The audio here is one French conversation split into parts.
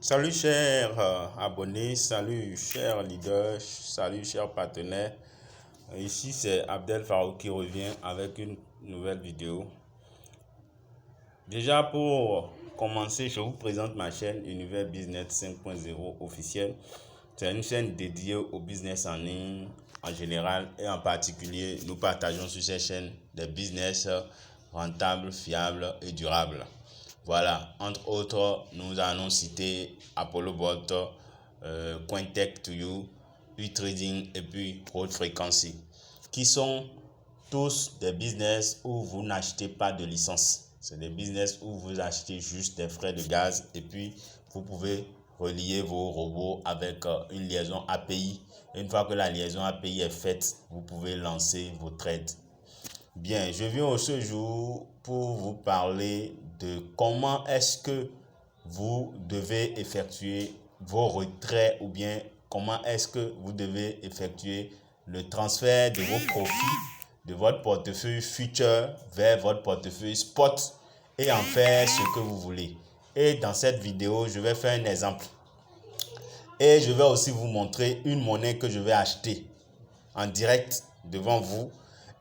Salut chers abonnés, salut chers leaders, salut chers partenaires. Ici c'est Abdel Farouk qui revient avec une nouvelle vidéo. Déjà pour commencer, je vous présente ma chaîne Univers Business 5.0 officielle. C'est une chaîne dédiée au business en ligne en général et en particulier nous partageons sur cette chaîne des business rentables, fiables et durables. Voilà, entre autres, nous allons citer ApolloBot, Cointech2You, eTrading et puis Haute Frequency, qui sont tous des business où vous n'achetez pas de licence. C'est des business où vous achetez juste des frais de gaz et puis vous pouvez relier vos robots avec une liaison API. Et une fois que la liaison API est faite, vous pouvez lancer vos trades. Bien, je viens ce jour pour vous parler de comment est-ce que vous devez effectuer vos retraits ou bien comment est-ce que vous devez effectuer le transfert de vos profits de votre portefeuille future vers votre portefeuille spot et en faire ce que vous voulez. Et dans cette vidéo, je vais faire un exemple. Et je vais aussi vous montrer une monnaie que je vais acheter en direct devant vous.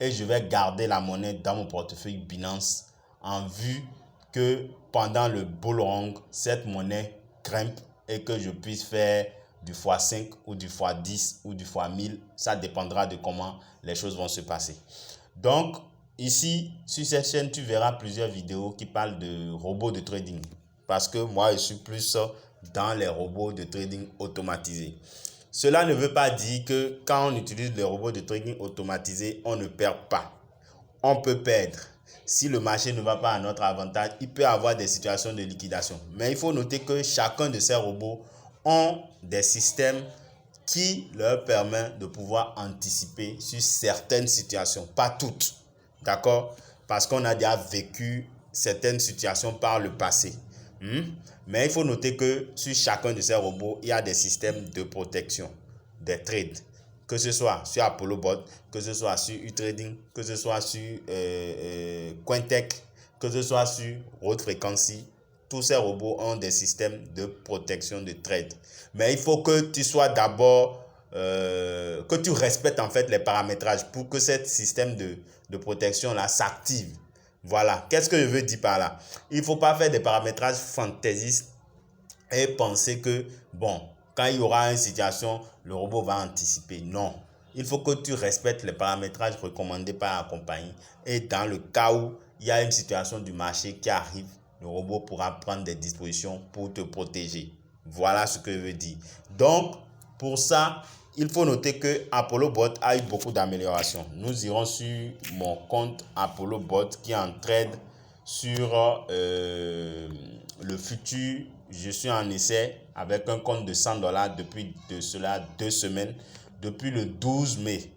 Et je vais garder la monnaie dans mon portefeuille Binance en vue que pendant le bull run, cette monnaie grimpe et que je puisse faire du x5 ou du x10 ou du x1000. Ça dépendra de comment les choses vont se passer. Donc, ici, sur cette chaîne, tu verras plusieurs vidéos qui parlent de robots de trading. Parce que moi, je suis plus dans les robots de trading automatisés. Cela ne veut pas dire que quand on utilise les robots de trading automatisés, on ne perd pas. On peut perdre. Si le marché ne va pas à notre avantage, il peut y avoir des situations de liquidation. Mais il faut noter que chacun de ces robots ont des systèmes qui leur permettent de pouvoir anticiper sur certaines situations, pas toutes. D'accord? Parce qu'on a déjà vécu certaines situations par le passé. Mais il faut noter que sur chacun de ces robots, il y a des systèmes de protection des trades. Que ce soit sur ApolloBot, que ce soit sur eTrading, que ce soit sur Cointech, que ce soit sur Haute Frequency. Tous ces robots ont des systèmes de protection de trade. Mais il faut que tu sois d'abord, que tu respectes en fait les paramétrages pour que ce système de protection là s'active. Voilà, qu'est-ce que je veux dire par là? Il ne faut pas faire des paramétrages fantaisistes et penser que, bon, quand il y aura une situation, le robot va anticiper. Non, il faut que tu respectes les paramétrages recommandés par la compagnie. Et dans le cas où il y a une situation du marché qui arrive, le robot pourra prendre des dispositions pour te protéger. Voilà ce que je veux dire. Donc, pour ça, il faut noter que ApolloBot a eu beaucoup d'améliorations. Nous irons sur mon compte ApolloBot qui est en trade sur le futur. Je suis en essai avec un compte de $100 depuis de cela 2 semaines, depuis le 12 mai.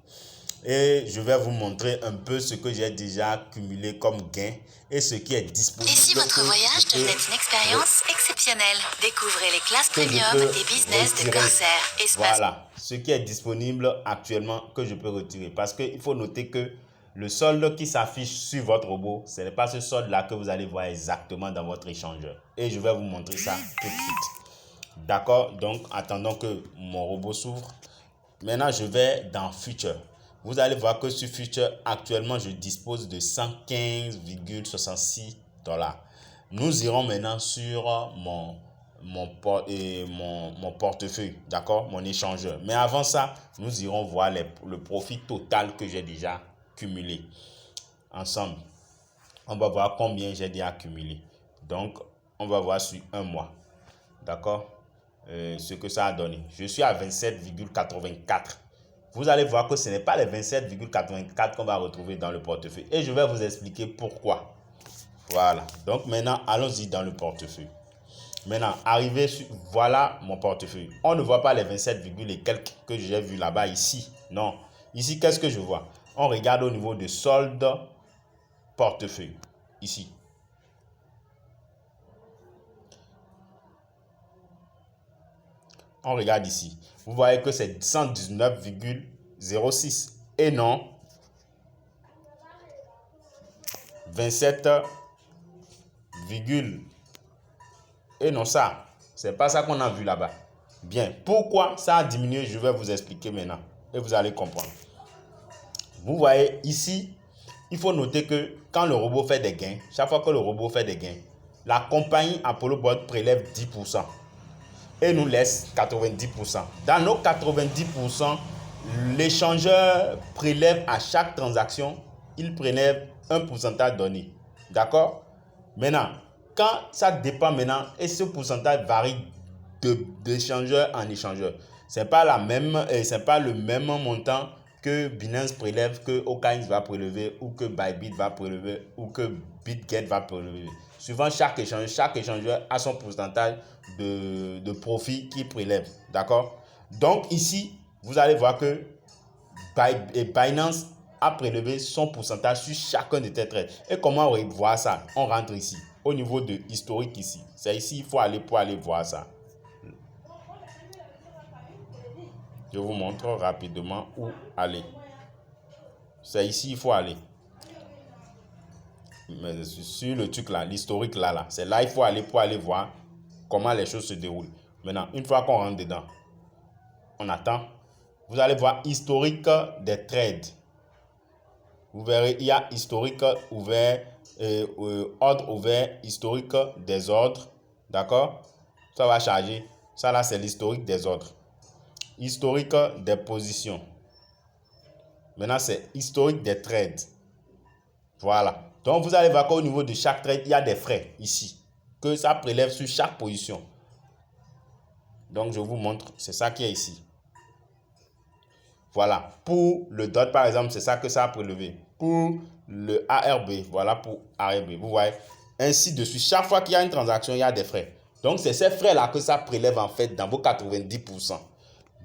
Et je vais vous montrer un peu ce que j'ai déjà cumulé comme gain et ce qui est disponible. Et si votre voyage devenait une expérience exceptionnelle, découvrez les classes premium des business de Corsair Espace. Voilà, ce qui est disponible actuellement que je peux retirer. Parce qu'il faut noter que le solde qui s'affiche sur votre robot, ce n'est pas ce solde-là que vous allez voir exactement dans votre échangeur. Et je vais vous montrer ça tout de suite. D'accord? Donc, attendons que mon robot s'ouvre. Maintenant, je vais dans Future. Vous allez voir que sur Future, actuellement, je dispose de 115,66 $. Nous irons maintenant sur mon portefeuille, d'accord, mon échangeur. Mais avant ça, nous irons voir le profit total que j'ai déjà cumulé. Ensemble, on va voir combien j'ai déjà cumulé. Donc, on va voir sur un mois, d'accord, ce que ça a donné. Je suis à 27,84. Vous allez voir que ce n'est pas les 27,84 qu'on va retrouver dans le portefeuille. Et je vais vous expliquer pourquoi. Voilà. Donc maintenant, allons-y dans le portefeuille. Maintenant, arrivé sur, voilà mon portefeuille. On ne voit pas les 27, et quelques que j'ai vu là-bas ici. Non. Ici, qu'est-ce que je vois? On regarde au niveau de solde portefeuille. Ici. On regarde ici. Vous voyez que c'est 119,06 et non 27, et non ça. C'est pas ça qu'on a vu là-bas. Bien, pourquoi ça a diminué, je vais vous expliquer maintenant. Et vous allez comprendre. Vous voyez ici, il faut noter que quand le robot fait des gains, chaque fois que le robot fait des gains, la compagnie Apollo Bot prélève 10% et nous laisse 90%. Dans nos 90%, l'échangeur prélève à chaque transaction, il prélève un pourcentage donné. D'accord? Maintenant, quand ça dépend maintenant, et ce pourcentage varie d'échangeur en échangeur. C'est pas le même montant que Binance prélève, que OKX va prélever, ou que Bybit va prélever, ou que BitGet va prélever. Suivant chaque échangeur a son pourcentage de profit qu'il prélève. D'accord? Donc ici, vous allez voir que Binance a prélevé son pourcentage sur chacun de tes trades. Et comment on voit ça? On rentre ici, au niveau de historique ici. C'est ici, il faut aller pour aller voir ça. Je vous montre rapidement où aller. C'est ici, il faut aller. Mais sur le truc là, l'historique là. C'est là, il faut aller pour aller voir comment les choses se déroulent. Maintenant, une fois qu'on rentre dedans, on attend. Vous allez voir historique des trades. Vous verrez, il y a historique ouvert, ordre ouvert, historique des ordres. D'accord? Ça va charger. Ça là, c'est l'historique des ordres. Historique des positions. Maintenant, c'est historique des trades. Voilà. Donc, vous allez voir qu'au niveau de chaque trade, il y a des frais ici. Que ça prélève sur chaque position. Donc, je vous montre. C'est ça qui est ici. Voilà. Pour le DOT, par exemple, c'est ça que ça a prélevé. Pour le ARB, voilà pour ARB. Vous voyez, ainsi de suite. Chaque fois qu'il y a une transaction, il y a des frais. Donc, c'est ces frais-là que ça prélève en fait dans vos 90%.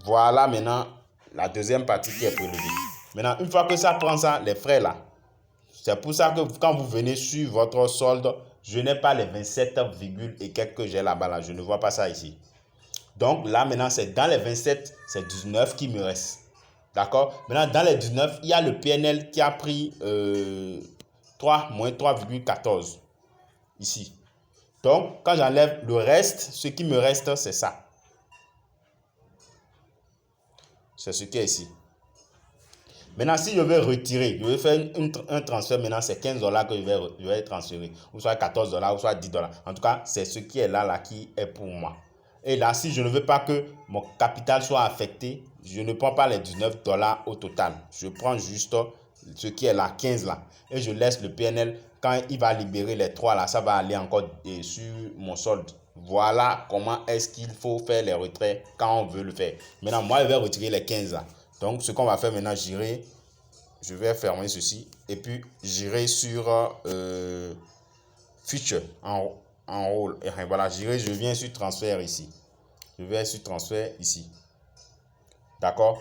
Voilà maintenant la deuxième partie qui est prélevée. Maintenant, une fois que ça prend ça, les frais là, c'est pour ça que quand vous venez sur votre solde, je n'ai pas les 27, et quelques que j'ai là-bas. Là. Je ne vois pas ça ici. Donc là, maintenant, c'est dans les 27, c'est 19 qui me reste. D'accord? Maintenant, dans les 19, il y a le PNL qui a pris moins 3,14 ici. Donc, quand j'enlève le reste, ce qui me reste, c'est ça. C'est ce qui est ici. Maintenant, si je veux retirer, je veux faire un transfert, maintenant, c'est 15 $ que je vais transférer. Ou soit 14 $, ou soit 10 $. En tout cas, c'est ce qui est là qui est pour moi. Et là, si je ne veux pas que mon capital soit affecté, je ne prends pas les 19 $ au total. Je prends juste ce qui est là, 15 là. Et je laisse le PNL. Quand il va libérer les 3 là, ça va aller encore sur mon solde. Voilà comment est-ce qu'il faut faire les retraits quand on veut le faire. Maintenant, moi, je vais retirer les 15 là. Donc, ce qu'on va faire maintenant, je vais fermer ceci. Et puis, j'irai sur Feature en haut. Et voilà, je viens sur transfert ici. Je vais sur transfert ici. D'accord?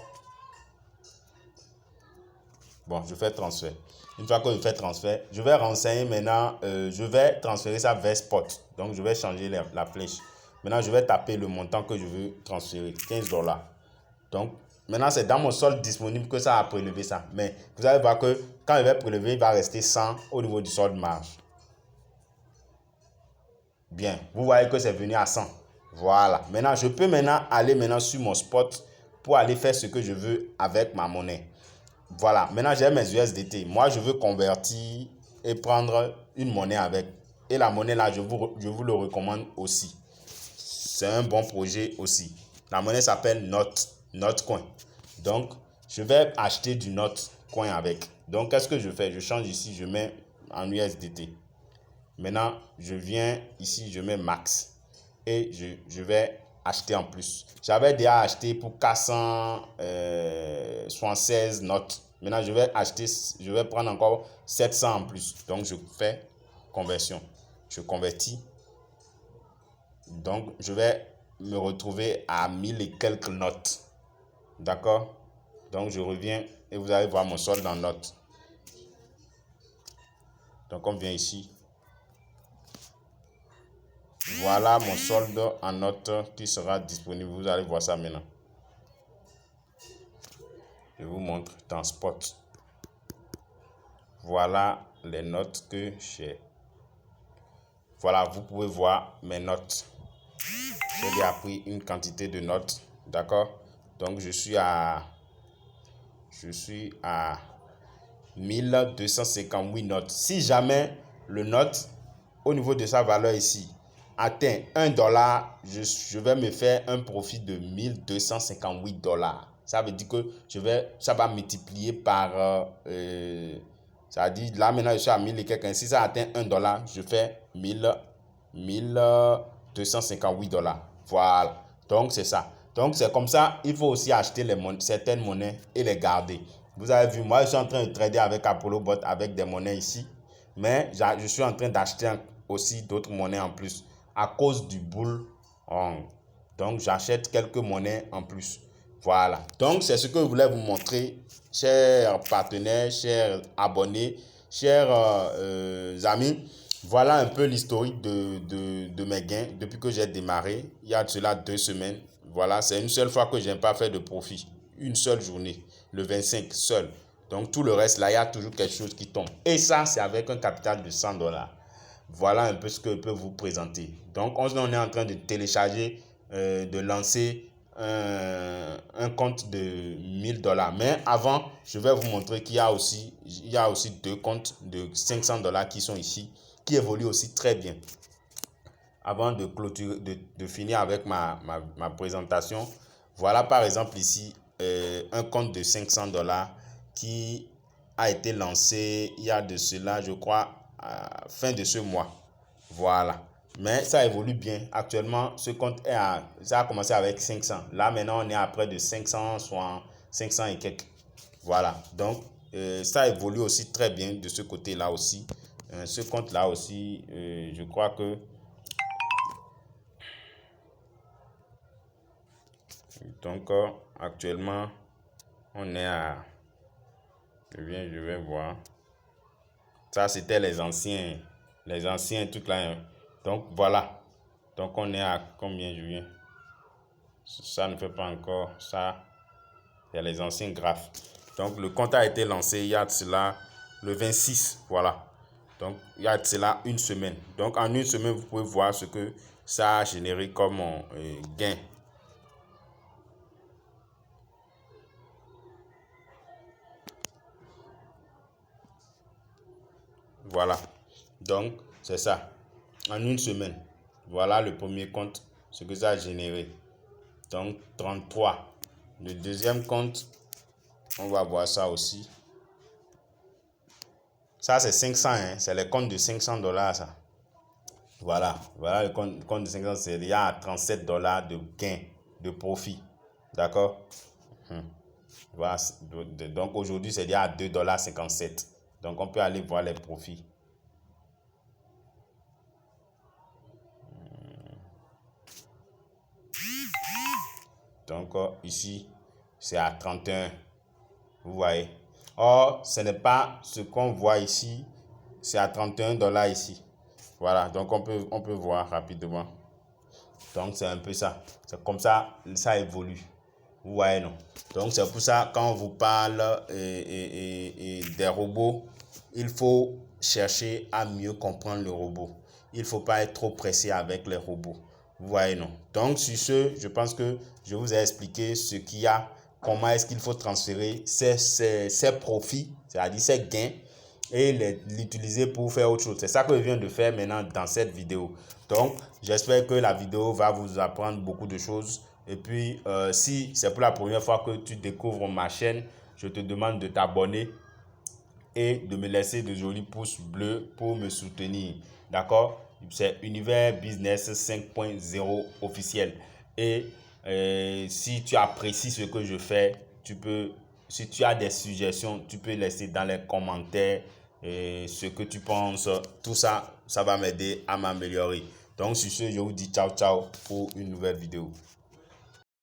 Bon, je fais transfert. Une fois que je fais transfert, je vais renseigner maintenant. Je vais transférer ça vers Spot. Donc, je vais changer la flèche. Maintenant, je vais taper le montant que je veux transférer. 15 $. Donc, maintenant, c'est dans mon solde disponible que ça a prélevé ça. Mais vous allez voir que quand je vais prélever, il va rester 100 au niveau du solde marge. Bien, vous voyez que c'est venu à 100. Voilà. Maintenant, je peux aller sur mon spot pour aller faire ce que je veux avec ma monnaie. Voilà. Maintenant, j'ai mes USDT. Moi, je veux convertir et prendre une monnaie avec. Et la monnaie là, je vous le recommande aussi. C'est un bon projet aussi. La monnaie s'appelle Notcoin. Donc, je vais acheter du Notcoin avec. Donc, qu'est-ce que je fais? Je change ici, je mets en USDT. Maintenant, je viens ici, je mets max. Et je vais acheter en plus. J'avais déjà acheté pour 476 notes. Maintenant, je vais prendre encore 700 en plus. Donc, je fais conversion. Je convertis. Donc, je vais me retrouver à 1000 et quelques notes. D'accord? Donc, je reviens et vous allez voir mon solde en notes. Donc, on vient ici. Voilà mon solde en notes qui sera disponible. Vous allez voir ça maintenant. Je vous montre dans Spot. Voilà les notes que j'ai. Voilà, vous pouvez voir mes notes. J'ai déjà pris une quantité de notes. D'accord? Donc, je suis à 1258 notes. Si jamais le note, au niveau de sa valeur ici, atteint $1, je vais me faire un profit de $1258. Ça veut dire que ça va multiplier par... ça dit, là maintenant je suis à 1000 et quelques. Si ça atteint $1, je fais 1258 $. Voilà. Donc c'est ça. Donc c'est comme ça, il faut aussi acheter certaines monnaies et les garder. Vous avez vu, moi je suis en train de trader avec Apollo Bot avec des monnaies ici. Mais je suis en train d'acheter aussi d'autres monnaies en plus à cause du bull run. Donc j'achète quelques monnaies en plus. Voilà. Donc c'est ce que je voulais vous montrer, chers partenaires, chers abonnés, chers amis. Voilà un peu l'historique de mes gains depuis que j'ai démarré. Il y a de cela 2 semaines. Voilà, c'est une seule fois que je n'ai pas fait de profit. Une seule journée, le 25 seul. Donc tout le reste, là, il y a toujours quelque chose qui tombe. Et ça, c'est avec un capital de $100. Voilà un peu ce que je peux vous présenter. Donc on est en train de télécharger, de lancer un compte de $1000. Mais avant, je vais vous montrer qu'il y a aussi 2 comptes de $500 qui sont ici, qui évoluent aussi très bien. Avant de clôturer, de finir avec ma présentation, voilà par exemple ici un compte de $500 qui a été lancé il y a de cela, je crois, à fin de ce mois. Voilà. Mais ça évolue bien. Actuellement, ce compte ça a commencé avec 500. Là, maintenant, on est à près de 500, soit 500 et quelques. Voilà. Donc, ça évolue aussi très bien de ce côté-là aussi. Ce compte-là aussi, je crois que... Donc, actuellement, on est à... je vais voir. Ça, c'était les anciens trucs là. Donc, voilà. Donc, on est à combien, je viens? Ça ne fait pas encore ça. Il y a les anciens graphes. Donc, le compte a été lancé il y a de cela le 26. Voilà. Donc, il y a de cela une semaine. Donc, en une semaine, vous pouvez voir ce que ça a généré comme gain. Voilà. Donc, c'est ça. En une semaine. Voilà le premier compte, ce que ça a généré. Donc, 33. Le deuxième compte, on va voir ça aussi. Ça, c'est 500. Hein? C'est le compte de $500, ça. Voilà. Voilà le compte de 500. C'est il y a $37 de gain, de profit. D'accord? Voilà. Donc, aujourd'hui, c'est il y a $2,57. Donc, on peut aller voir les profits. Donc, ici, c'est à 31. Vous voyez. Or, ce n'est pas ce qu'on voit ici. C'est à $31 ici. Voilà. Donc, on peut voir rapidement. Donc, c'est un peu ça. C'est comme ça, ça évolue. Vous voyez, non? Donc, c'est pour ça, quand on vous parle des robots, il faut chercher à mieux comprendre le robot. Il ne faut pas être trop pressé avec les robots. Vous voyez, non? Donc, sur ce, je pense que je vous ai expliqué ce qu'il y a, comment est-ce qu'il faut transférer ces profits, c'est-à-dire ces gains, et l'utiliser pour faire autre chose. C'est ça que je viens de faire maintenant dans cette vidéo. Donc, j'espère que la vidéo va vous apprendre beaucoup de choses. Et puis, si c'est pour la première fois que tu découvres ma chaîne, je te demande de t'abonner et de me laisser de jolis pouces bleus pour me soutenir. D'accord? C'est Univers Business 5.0 officiel. Et si tu apprécies ce que je fais, si tu as des suggestions, tu peux laisser dans les commentaires ce que tu penses. Tout ça, ça va m'aider à m'améliorer. Donc sur ce, je vous dis ciao ciao pour une nouvelle vidéo.